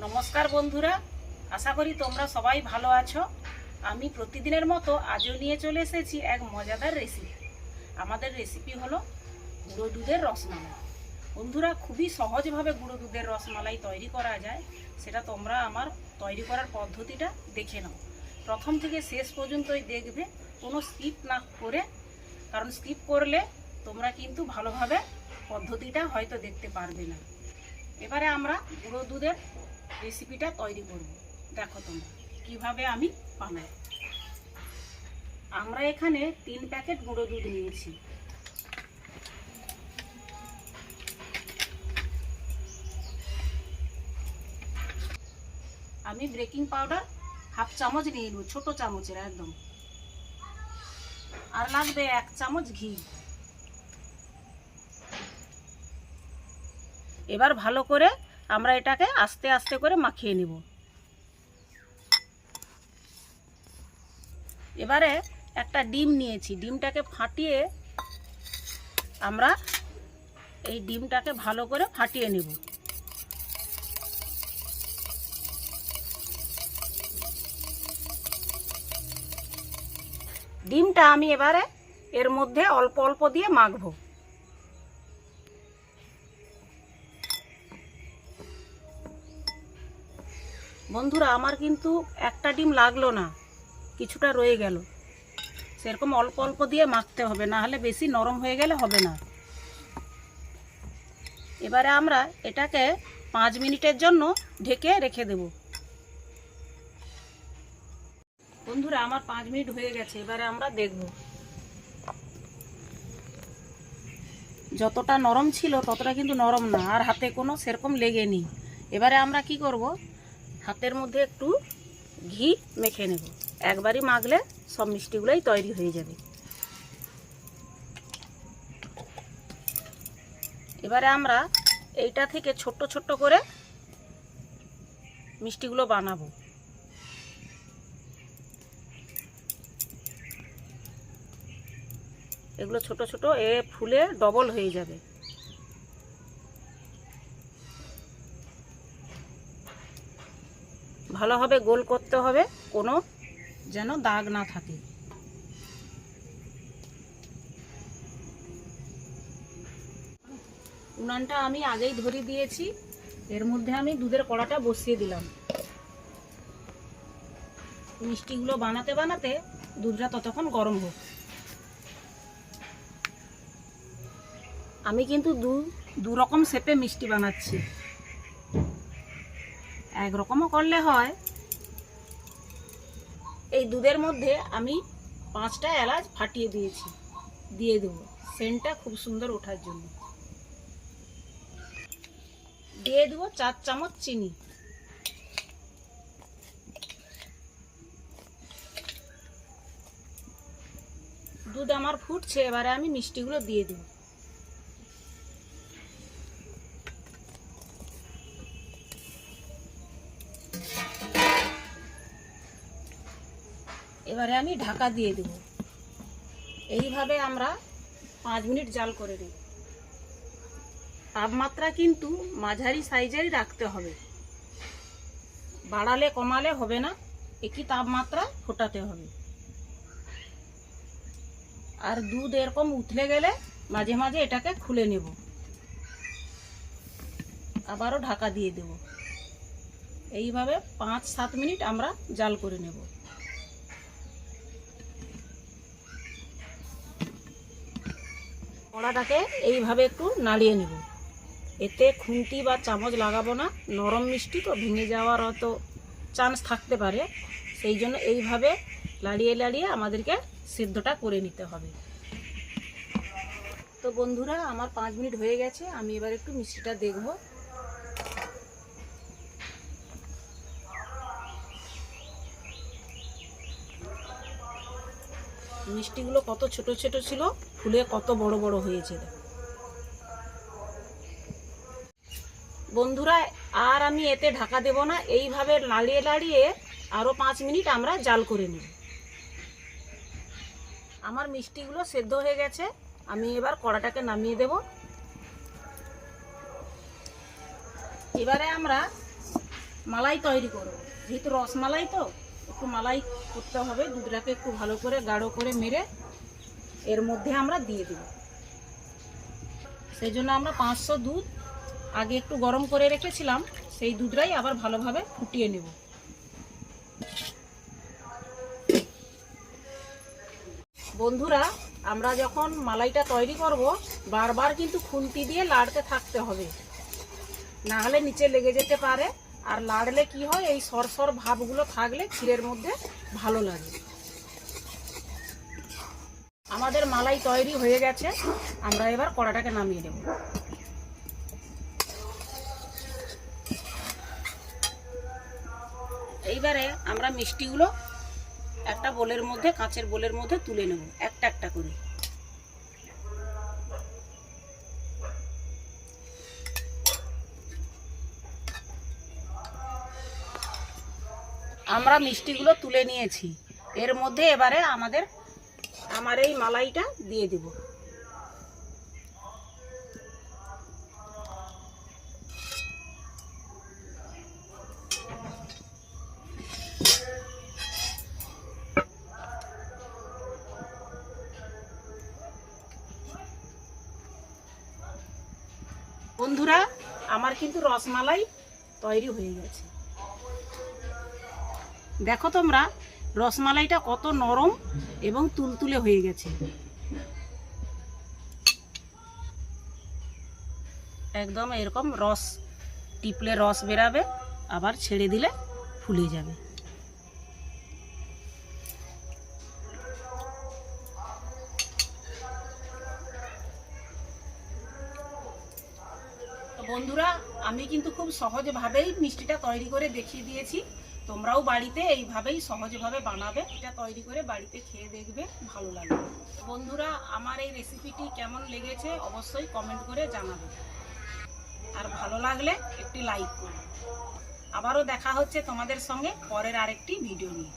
নমস্কার বন্ধুরা, আশা করি তোমরা সবাই ভালো আছো। আমি প্রতিদিনের মতো আজও নিয়ে চলে এসেছি এক মজাদার রেসিপি। আমাদের রেসিপি হলো গুঁড়ো দুধের রসমালাই। বন্ধুরা, খুবই সহজভাবে গুঁড়ো দুধের রসমালাই তৈরি করা যায়, সেটা তোমরা আমার তৈরি করার পদ্ধতিটা দেখে নাও। প্রথম থেকে শেষ পর্যন্তই দেখবে, কোনো স্কিপ না করে, কারণ স্কিপ করলে তোমরা কিন্তু ভালোভাবে পদ্ধতিটা হয়তো দেখতে পারবে না। এবারে আমরা গুঁড়ো দুধের রেসিপিটা তৈরি করব। দেখো তোমরা কিভাবে আমি বানাই। আমরা এখানে 3 প্যাকেট গুঁড়ো দুধ নিয়েছি। আমি বেকিং পাউডার হাফ চামচ নিয়ে নেব, ছোট চামচের একদম। আর লাগবে 1 চামচ ঘি। এবার ভালো করে আমরা এটাকে আস্তে আস্তে করে মাখিয়ে নেব। এবারে একটা ডিম নিয়েছি, ডিমটাকে ফাটিয়ে আমরা এই ডিমটাকে ভালো করে ফাটিয়ে নেব। ডিমটা আমি এবারে এর মধ্যে অল্প অল্প দিয়ে মাখবো। বন্ধুরা, আমার কিন্তু একটা ডিম লাগলো না, কিছুটা রয়ে গেল। সেরকম অল্প অল্প দিয়ে মাখতে হবে, না হলে বেশি নরম হয়ে গেলে হবে না। এবারে আমরা এটাকে 5 মিনিটের জন্য ঢেকে রেখে দেব। বন্ধুরা, আমার 5 মিনিট হয়ে গেছে। এবারে আমরা দেখব। যতটা নরম ছিল ততটা কিন্তু নরম না, আর হাতে কোনো সেরকম লেগেনি। এবারে আমরা কি করব, হাতের মধ্যে একটু ঘি মেখে নেব। একবারই মাখলে সব মিষ্টিগুলোই তৈরি হয়ে যাবে। এবারে আমরা এইটা থেকে ছোট্ট ছোট্ট করে মিষ্টিগুলো বানাবো। এগুলো ছোট ছোট ফুলে ডবল হয়ে যাবে। ভালোভাবে গোল করতে হবে, কোনো যেন দাগ না থাকে। উনানটা আমি আগেই ধরিয়ে দিয়েছি। এর মধ্যে আমি দুধের কড়াটা বসিয়ে দিলাম। মিষ্টিগুলো বানাতে বানাতে দুধটা ততক্ষণ গরম হোক। আমি কিন্তু দু রকম শেপে মিষ্টি বানাচ্ছি। একরকমও করলে হয়। এই দুধের মধ্যে আমি 5টা এলাচ ফাটিয়ে দিয়েছি, দিয়ে দেবো সেন্টটা খুব সুন্দর ওঠার জন্য। দিয়ে দেবো 4 চামচ চিনি। দুধ আমার ফুটছে, এবারে আমি মিষ্টিগুলো দিয়ে দেব। এবারে আমি ঢাকা দিয়ে দেব। এইভাবে আমরা 5 মিনিট জাল করে দেব। তাপমাত্রা কিন্তু মাঝারি সাইজেরই রাখতে হবে, বাড়ালে কমালে হবে না, একই তাপমাত্রা ফোটাতে হবে। আর দুধ এরকম উতলে গেলে মাঝে মাঝে এটাকে খুলে নেব, আবারও ঢাকা দিয়ে দেব। এইভাবে 5-7 মিনিট আমরা জাল করে নেব। কড়াটাকে এইভাবে একটু নাড়িয়ে নেব। এতে খুন্তি বা চামচ লাগাবো না, নরম মিষ্টি তো ভেঙে যাওয়ার হয়তো চান্স থাকতে পারে। সেই জন্য এইভাবে লাড়িয়ে লাড়িয়ে আমাদেরকে সিদ্ধটা করে নিতে হবে। তো বন্ধুরা, আমার 5 মিনিট হয়ে গেছে। আমি এবার একটু মিষ্টিটা দেখব। মিষ্টিগুলো কত ছোট ছোট ছিল, ফুলে কত বড় বড় হয়েছে। বন্ধুরা, আর আমি এতে ঢাকা দেব না, এইভাবে নাড়িয়ে নাড়িয়ে আরও 5 মিনিট আমরা জাল করে নেব। আমার মিষ্টিগুলো সেদ্ধ হয়ে গেছে। আমি এবার কড়াটাকে নামিয়ে দেব। এবারে আমরা মালাই তৈরি করব। যেহেতু রসমালাই তো একটু মালাই করতে হবে, দুধটাকে একটু ভালো করে গাঢ় করে মেরে এর মধ্যে আমরা দিয়ে দেব। সেই জন্য আমরা 500 দুধ আগে একটু গরম করে রেখেছিলাম, সেই দুধটাই আবার ভালোভাবে ফুটিয়ে নেব। বন্ধুরা, আমরা যখন মালাইটা তৈরি করব বারবার কিন্তু খুন্তি দিয়ে লাড়তে থাকতে হবে, না হলে নিচে লেগে যেতে পারে। আর লাড়লে কি হয়, এই সরসর ভাবগুলো থাকলে ক্ষীরের মধ্যে ভালো লাগে। আমাদের মালাই তৈরি হয়ে গেছে, আমরা এবার কড়াটাকে নামিয়ে নেব। এইবারে আমরা মিষ্টিগুলো একটা বোলের মধ্যে, কাঁচের বোলের মধ্যে তুলে নেব একটা একটা করে। আমরা মিষ্টিগুলো তুলে নিয়েছি, এর মধ্যে এবারে আমার এই মালাইটা দিয়ে দেব। বন্ধুরা, আমার কিন্তু রসমালাই তৈরি হয়ে গেছে। দেখো তোমরা, রসমালাইটা কত নরম এবং তুলতুলে হয়ে গেছে। একদম এরকম রস টিপলে রস বেরাবে, আবার ছেড়ে দিলে ফুলে যাবে। তো বন্ধুরা, আমি কিন্তু খুব সহজভাবেই মিষ্টিটা তৈরি করে দেখিয়ে দিয়েছি। তোমরাও বাড়িতে এইভাবেই সহজভাবে বানাবে, এটা তৈরি করে বাড়িতে খেয়ে দেখবে, ভালো লাগবে। বন্ধুরা, আমার এই রেসিপিটি কেমন লেগেছে অবশ্যই কমেন্ট করে জানাবে, আর ভালো লাগলে একটি লাইক করবে। আবারও দেখা হচ্ছে তোমাদের সঙ্গে পরের আরেকটি ভিডিও নিয়ে।